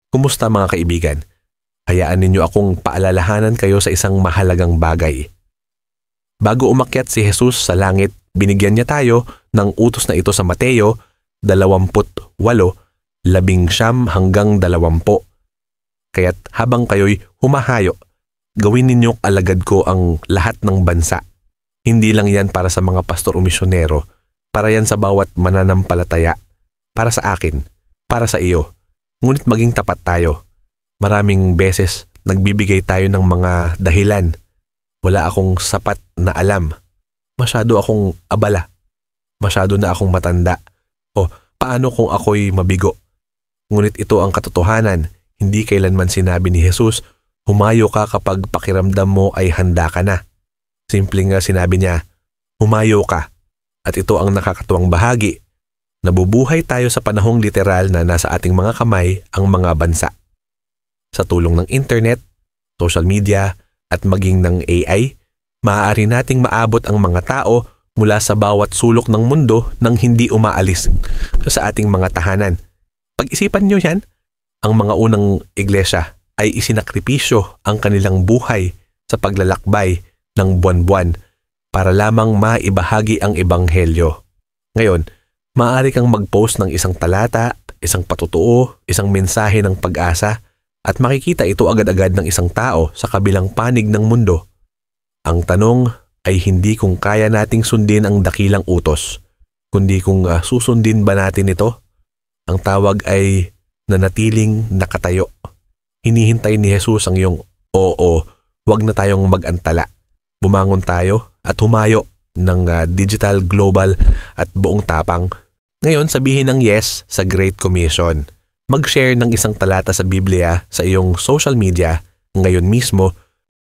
Kumusta mga kaibigan? Hayaan ninyo akong paalalahanan kayo sa isang mahalagang bagay. Bago umakyat si Jesus sa langit, binigyan niya tayo ng utos na ito sa Mateo 28:19 hanggang 20. Kaya't habang kayo'y humahayo, gawin ninyong alagad ko ang lahat ng bansa. Hindi lang yan para sa mga pastor o misyonero, para yan sa bawat mananampalataya, para sa akin, para sa iyo. Ngunit maging tapat tayo. Maraming beses nagbibigay tayo ng mga dahilan. Wala akong sapat na alam. Masyado akong abala. Masyado na akong matanda. O paano kung ako'y mabigo? Ngunit ito ang katotohanan. Hindi kailanman sinabi ni Jesus, humayo ka kapag pakiramdam mo ay handa ka na. Simpleng nga sinabi niya, humayo ka. At ito ang nakakatuwang bahagi. Nabubuhay tayo sa panahong literal na nasa ating mga kamay ang mga bansa. Sa tulong ng internet, social media, at maging ng AI, maaari nating maabot ang mga tao mula sa bawat sulok ng mundo nang hindi umaalis sa ating mga tahanan. Pag-isipan nyo yan, ang mga unang iglesia ay isinakripisyo ang kanilang buhay sa paglalakbay ng buwan-buwan para lamang maibahagi ang ebanghelyo. Ngayon, maaari kang mag-post ng isang talata, isang patutuo, isang mensahe ng pag-asa at makikita ito agad-agad ng isang tao sa kabilang panig ng mundo. Ang tanong ay hindi kung kaya nating sundin ang dakilang utos, kundi kung susundin ba natin ito. Ang tawag ay nanatiling nakatayo. Hinihintay ni Jesus ang iyong oo, wag na tayong mag-antala. Bumangon tayo at humayo ng digital, global at buong tapang. Ngayon, sabihin ng yes sa Great Commission. Mag-share ng isang talata sa Biblia sa iyong social media ngayon mismo